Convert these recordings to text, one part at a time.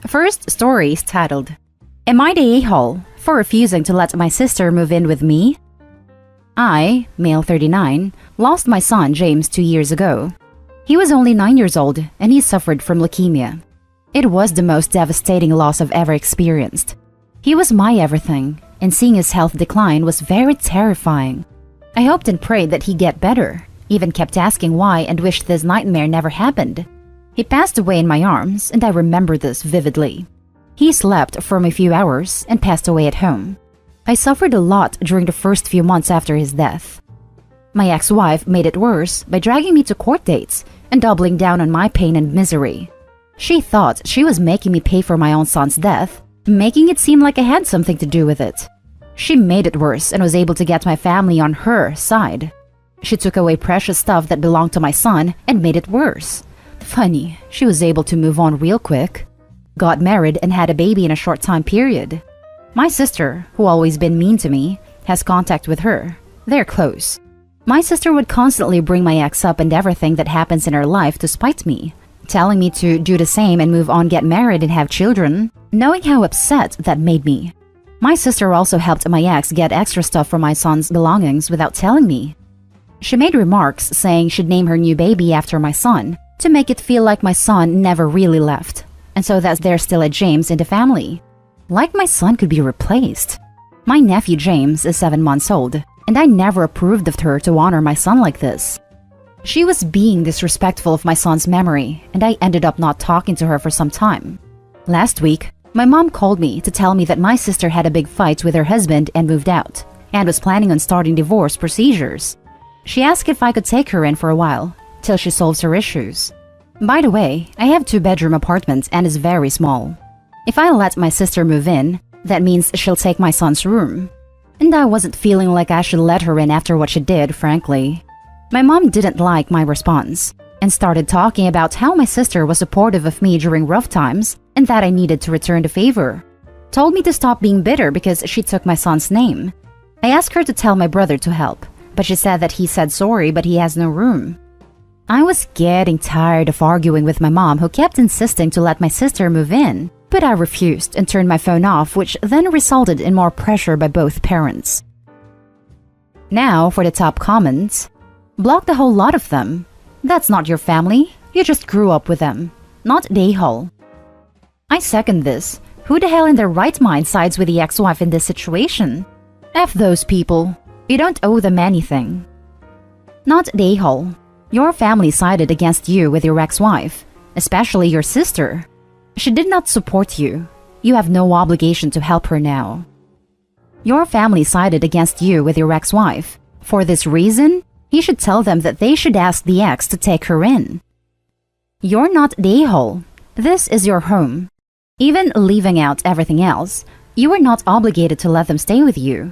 First story is titled, Am I the a-hole for refusing to let my sister move in with me? I, male 39, lost my son James 2 years ago. He was only 9 years old and he suffered from leukemia. It was the most devastating loss I've ever experienced. He was my everything, and seeing his health decline was very terrifying. I hoped and prayed that he'd get better, even kept asking why and wished this nightmare never happened. He passed away in my arms, and I remember this vividly. He slept for a few hours and passed away at home. I suffered a lot during the first few months after his death. My ex-wife made it worse by dragging me to court dates and doubling down on my pain and misery. She thought she was making me pay for my own son's death, making it seem like I had something to do with it. She made it worse and was able to get my family on her side. She took away precious stuff that belonged to my son and made it worse. Funny, she was able to move on real quick. Got married and had a baby in a short time period. My sister, who always been mean to me, has contact with her. They're close. My sister would constantly bring my ex up and everything that happens in her life to spite me, telling me to do the same and move on, get married and have children, knowing how upset that made me. My sister also helped my ex get extra stuff for my son's belongings without telling me. She made remarks saying she'd name her new baby after my son to make it feel like my son never really left, and so that there's still a James in the family. Like my son could be replaced. My nephew James is 7 months old, and I never approved of her to honor my son like this. She was being disrespectful of my son's memory, and I ended up not talking to her for some time. Last week, my mom called me to tell me that my sister had a big fight with her husband and moved out, and was planning on starting divorce procedures. She asked if I could take her in for a while, till she solves her issues. By the way, I have 2-bedroom apartment and is very small. If I let my sister move in, that means she'll take my son's room. And I wasn't feeling like I should let her in after what she did, frankly. My mom didn't like my response, and started talking about how my sister was supportive of me during rough times and that I needed to return the favor. Told me to stop being bitter because she took my son's name. I asked her to tell my brother to help, but she said that he said sorry but he has no room. I was getting tired of arguing with my mom, who kept insisting to let my sister move in, but I refused and turned my phone off, which then resulted in more pressure by both parents. Now for the top comments. Blocked a whole lot of them. That's not your family. You just grew up with them. Not the a-hole. I second this. Who the hell in their right mind sides with the ex-wife in this situation? F those people. You don't owe them anything. Not the a-hole. Your family sided against you with your ex-wife, especially your sister. She did not support you. You have no obligation to help her now. Your family sided against you with your ex-wife. For this reason, you should tell them that they should ask the ex to take her in. You're not the a-hole. This is your home. Even leaving out everything else, you are not obligated to let them stay with you.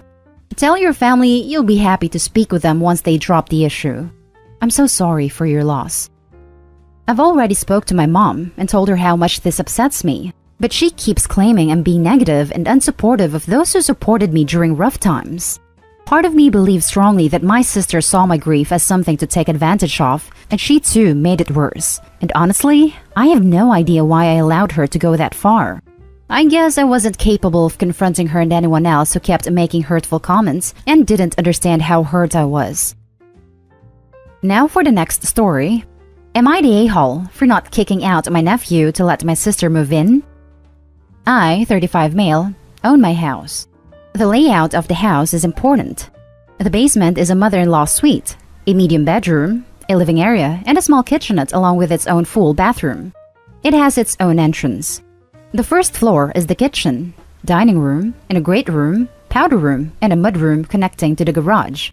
Tell your family you'll be happy to speak with them once they drop the issue. I'm so sorry for your loss. I've already spoke to my mom and told her how much this upsets me, but she keeps claiming I'm being negative and unsupportive of those who supported me during rough times. Part of me believes strongly that my sister saw my grief as something to take advantage of, and she too made it worse. And honestly, I have no idea why I allowed her to go that far. I guess I wasn't capable of confronting her and anyone else who kept making hurtful comments and didn't understand how hurt I was. Now for the next story. Am I the a-hole for not kicking out my nephew to let my sister move in? I, 35 male, own my house. The layout of the house is important. The basement is a mother-in-law suite, a medium bedroom, a living area, and a small kitchenette along with its own full bathroom. It has its own entrance. The first floor is the kitchen, dining room, and a great room, powder room, and a mud room connecting to the garage.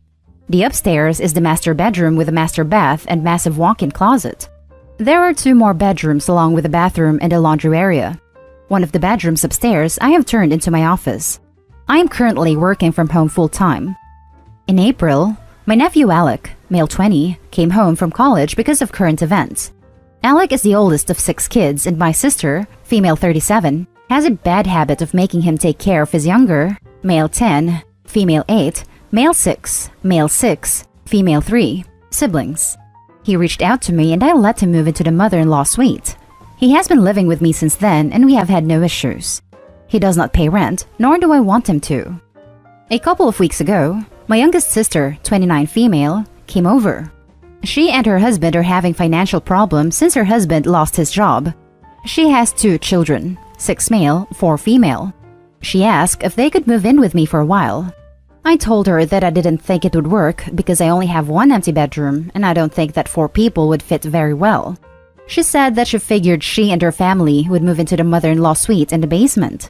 The upstairs is the master bedroom with a master bath and massive walk-in closet. There are 2 more bedrooms along with a bathroom and a laundry area. One of the bedrooms upstairs I have turned into my office. I am currently working from home full-time. In April, my nephew Alec, male 20, came home from college because of current events. Alec is the oldest of 6 kids, and my sister, female 37, has a bad habit of making him take care of his younger, male 10, female 8, male 6, male 6, female 3, siblings. He reached out to me and I let him move into the mother-in-law suite. He has been living with me since then and we have had no issues. He does not pay rent, nor do I want him to. A couple of weeks ago, my youngest sister, 29 female, came over. She and her husband are having financial problems since her husband lost his job. She has 2 children, 6 male, 4 female. She asked if they could move in with me for a while. I told her that I didn't think it would work because I only have 1 empty bedroom and I don't think that 4 people would fit very well. She said that she figured she and her family would move into the mother-in-law suite in the basement.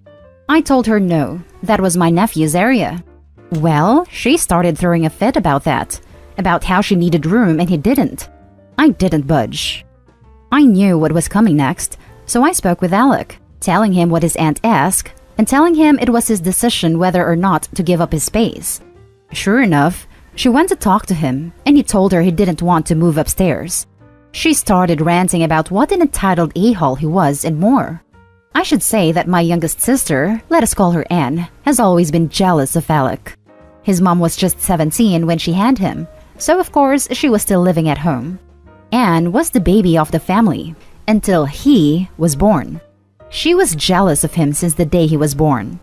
I told her no, that was my nephew's area. Well, she started throwing a fit about that, about how she needed room and he didn't. I didn't budge. I knew what was coming next, so I spoke with Alec, telling him what his aunt asked and telling him it was his decision whether or not to give up his space. Sure enough, she went to talk to him and he told her he didn't want to move upstairs. She started ranting about what an entitled a-hole he was and more. I should say that my youngest sister, let us call her Anne, has always been jealous of Alec. His mom was just 17 when she had him, so of course she was still living at home. Anne was the baby of the family until he was born. She was jealous of him since the day he was born.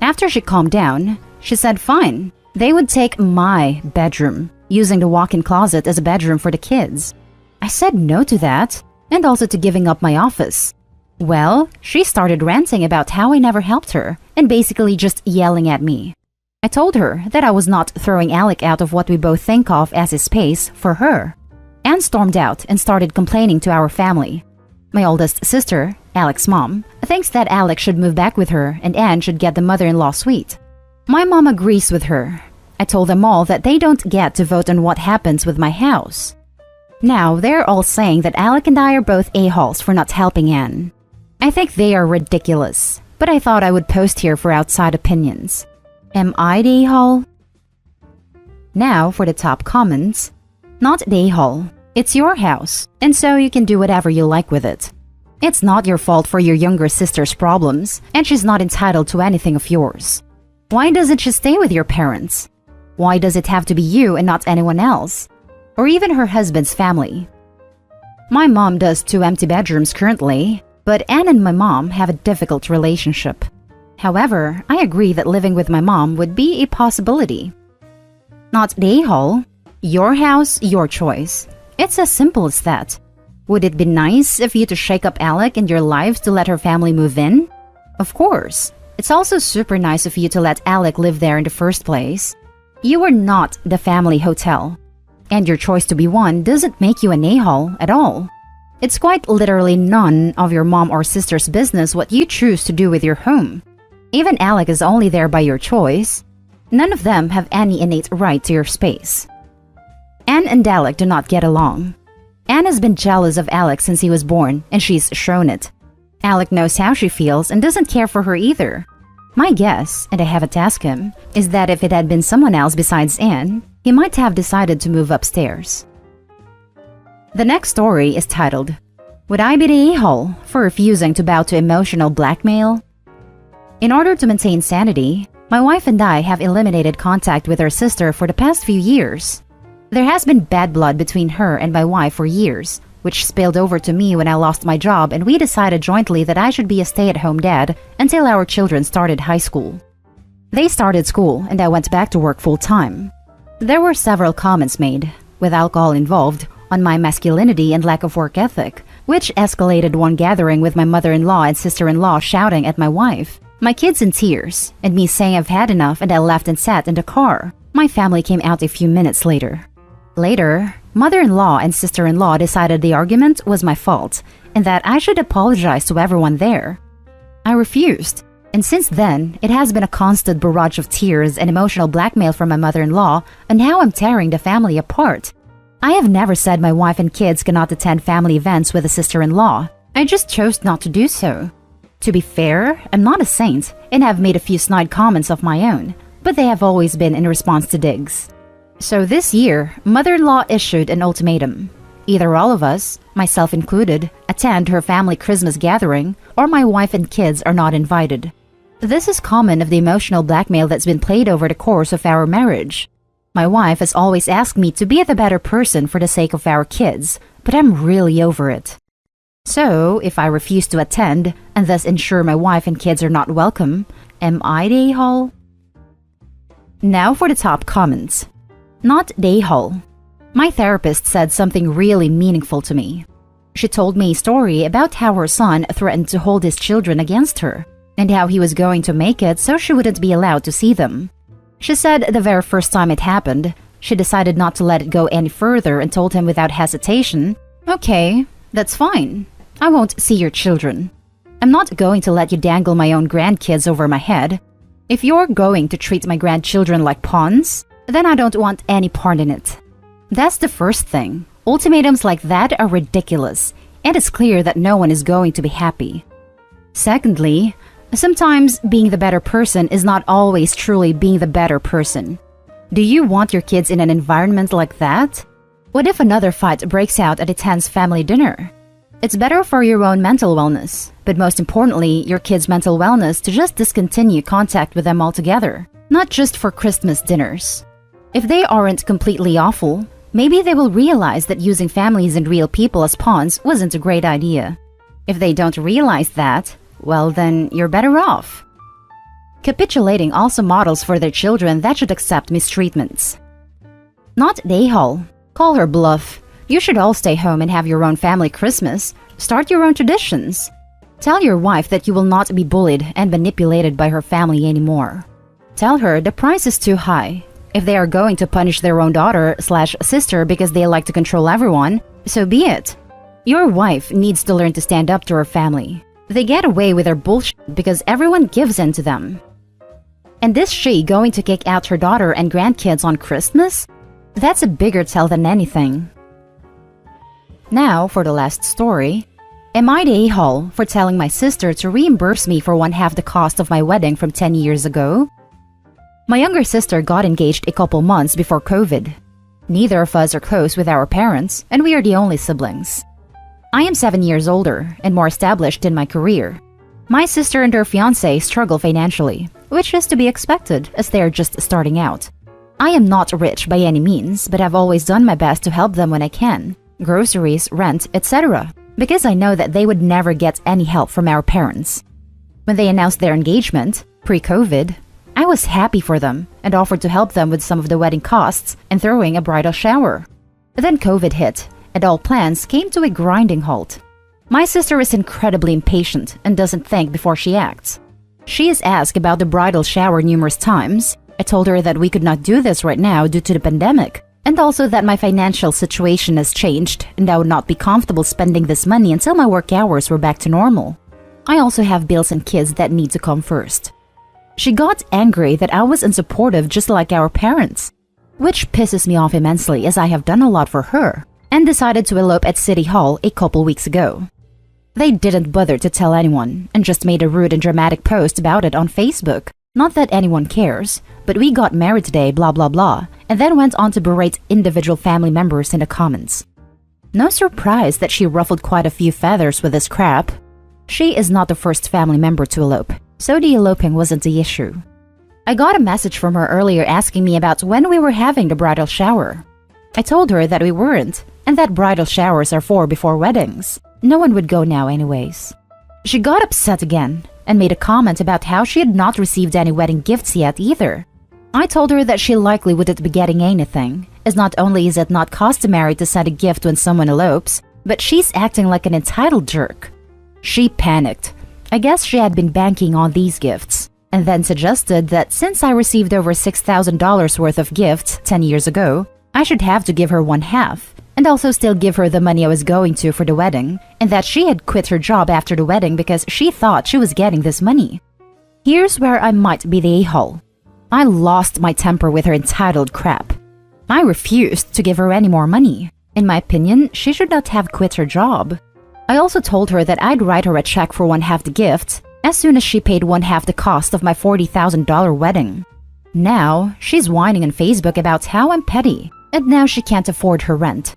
After she calmed down, she said fine, they would take my bedroom, using the walk-in closet as a bedroom for the kids. I said no to that, and also to giving up my office. Well, she started ranting about how I never helped her, and basically just yelling at me. I told her that I was not throwing Alec out of what we both think of as his space for her. Anne stormed out and started complaining to our family. My oldest sister, Alec's mom, thinks that Alec should move back with her and Anne should get the mother-in-law suite. My mom agrees with her. I told them all that they don't get to vote on what happens with my house. Now, they're all saying that Alec and I are both a-holes for not helping Anne. I think they are ridiculous, but I thought I would post here for outside opinions. Am I the a-hole? Now for the top comments. Not the a-hole. It's your house, and so you can do whatever you like with it. It's not your fault for your younger sister's problems, and she's not entitled to anything of yours. Why doesn't she stay with your parents? Why does it have to be you and not anyone else? Or even her husband's family? My mom does 2 empty bedrooms currently, but Anne and my mom have a difficult relationship. However, I agree that living with my mom would be a possibility. Not the a-hole. Your house, your choice. It's as simple as that. Would it be nice of you to shake up Alec and your lives to let her family move in? Of course. It's also super nice of you to let Alec live there in the first place. You are not the family hotel. And your choice to be one doesn't make you an a-hole at all. It's quite literally none of your mom or sister's business what you choose to do with your home. Even Alec is only there by your choice. None of them have any innate right to your space. Anne and Alec do not get along. Anne has been jealous of Alec since he was born, and she's shown it. Alec knows how she feels and doesn't care for her either. My guess, and I haven't asked him, is that if it had been someone else besides Anne, he might have decided to move upstairs. The next story is titled, Would I be the a-hole for refusing to bow to emotional blackmail? In order to maintain sanity, my wife and I have eliminated contact with our sister for the past few years. There has been bad blood between her and my wife for years, which spilled over to me when I lost my job and we decided jointly that I should be a stay-at-home dad until our children started high school. They started school and I went back to work full-time. There were several comments made, with alcohol involved, on my masculinity and lack of work ethic, which escalated one gathering with my mother-in-law and sister-in-law shouting at my wife, my kids in tears, and me saying I've had enough and I left and sat in the car. My family came out a few minutes later. Later, mother-in-law and sister-in-law decided the argument was my fault and that I should apologize to everyone there. I refused, and since then, it has been a constant barrage of tears and emotional blackmail from my mother-in-law on how I'm tearing the family apart. I have never said my wife and kids cannot attend family events with a sister-in-law. I just chose not to do so. To be fair, I'm not a saint and have made a few snide comments of my own, but they have always been in response to digs. So this year, mother-in-law issued an ultimatum. Either all of us, myself included, attend her family Christmas gathering, or my wife and kids are not invited. This is common of the emotional blackmail that's been played over the course of our marriage. My wife has always asked me to be the better person for the sake of our kids, but I'm really over it. So, if I refuse to attend and thus ensure my wife and kids are not welcome, am I the a-hole? Now for the top comments. Not the a-hole. My therapist said something really meaningful to me. She told me a story about how her son threatened to hold his children against her, and how he was going to make it so she wouldn't be allowed to see them. She said the very first time it happened, she decided not to let it go any further and told him without hesitation, "Okay, that's fine. I won't see your children. I'm not going to let you dangle my own grandkids over my head. If you're going to treat my grandchildren like pawns, then I don't want any part in it." That's the first thing. Ultimatums like that are ridiculous, and it's clear that no one is going to be happy. Secondly, sometimes being the better person is not always truly being the better person. Do you want your kids in an environment like that? What if another fight breaks out at a tense family dinner? It's better for your own mental wellness, but most importantly, your kids' mental wellness, to just discontinue contact with them altogether, not just for Christmas dinners. If they aren't completely awful, maybe they will realize that using families and real people as pawns wasn't a great idea. If they don't realize that, well then, you're better off. Capitulating also models for their children that should accept mistreatments. Not the a-hole. Call her bluff. You should all stay home and have your own family Christmas. Start your own traditions. Tell your wife that you will not be bullied and manipulated by her family anymore. Tell her the price is too high. If they are going to punish their own daughter/sister because they like to control everyone, so be it. Your wife needs to learn to stand up to her family. They get away with their bullshit because everyone gives in to them. And is she going to kick out her daughter and grandkids on Christmas? That's a bigger tell than anything. Now for the last story. Am I the a-hole for telling my sister to reimburse me for one half the cost of my wedding from 10 years ago? My younger sister got engaged a couple months before COVID. Neither of us are close with our parents, and we are the only siblings. I am 7 years older and more established in my career. My sister and her fiancé struggle financially, which is to be expected as they are just starting out. I am not rich by any means, but I've always done my best to help them when I can. Groceries, rent, etc. Because I know that they would never get any help from our parents. When they announced their engagement, pre-COVID, I was happy for them and offered to help them with some of the wedding costs and throwing a bridal shower. Then COVID hit, and all plans came to a grinding halt. My sister is incredibly impatient and doesn't think before she acts. She is asked about the bridal shower numerous times. I told her that we could not do this right now due to the pandemic, and also that my financial situation has changed and I would not be comfortable spending this money until my work hours were back to normal. I also have bills and kids that need to come first. She got angry that I was unsupportive just like our parents, which pisses me off immensely as I have done a lot for her, and decided to elope at City Hall a couple weeks ago. They didn't bother to tell anyone and just made a rude and dramatic post about it on Facebook. Not that anyone cares, but we got married today, blah blah blah, and then went on to berate individual family members in the comments. No surprise that she ruffled quite a few feathers with this crap. She is not the first family member to elope, so the eloping wasn't the issue. I got a message from her earlier asking me about when we were having the bridal shower. I told her that we weren't, and that bridal showers are for before weddings. No one would go now anyways. She got upset again and made a comment about how she had not received any wedding gifts yet either. I told her that she likely wouldn't be getting anything, as not only is it not customary to send a gift when someone elopes, but she's acting like an entitled jerk. She panicked. I guess she had been banking on these gifts, and then suggested that since I received over $6,000 worth of gifts 10 years ago, I should have to give her one half, and also still give her the money I was going to for the wedding, and that she had quit her job after the wedding because she thought she was getting this money. Here's where I might be the a-hole. I lost my temper with her entitled crap. I refused to give her any more money. In my opinion, she should not have quit her job. I also told her that I'd write her a check for one half the gift as soon as she paid one half the cost of my $40,000 wedding. Now, she's whining on Facebook about how I'm petty, and now she can't afford her rent.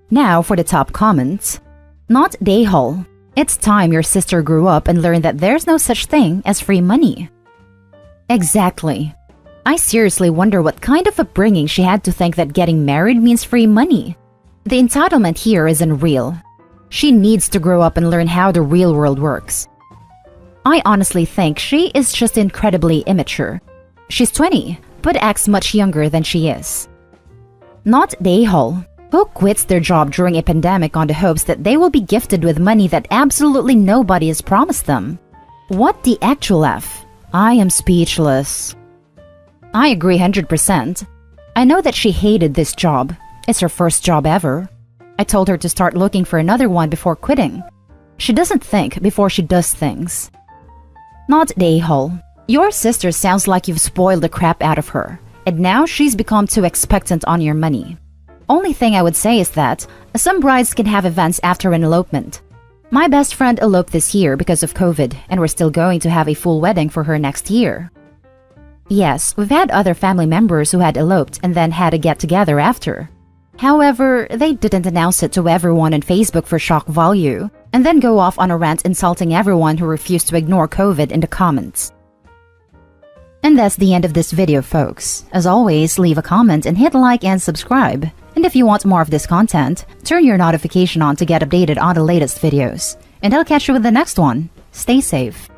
Now for the top comments. Not the a-hole. It's time your sister grew up and learned that there's no such thing as free money. Exactly. I seriously wonder what kind of upbringing she had to think that getting married means free money. The entitlement here is unreal. She needs to grow up and learn how the real world works. I honestly think she is just incredibly immature. She's 20, but acts much younger than she is. Not the a-hole who quits their job during a pandemic on the hopes that they will be gifted with money that absolutely nobody has promised them. What the actual F? I am speechless. I agree 100%. I know that she hated this job. It's her first job ever. I told her to start looking for another one before quitting. She doesn't think before she does things. Not the a-hole. Your sister sounds like you've spoiled the crap out of her, and now she's become too expectant on your money. Only thing I would say is that some brides can have events after an elopement. My best friend eloped this year because of COVID, and we're still going to have a full wedding for her next year. Yes, we've had other family members who had eloped and then had a get-together after. However, they didn't announce it to everyone on Facebook for shock value, and then go off on a rant insulting everyone who refused to ignore COVID in the comments. And that's the end of this video, folks. As always, leave a comment and hit like and subscribe. And if you want more of this content, turn your notification on to get updated on the latest videos. And I'll catch you with the next one. Stay safe.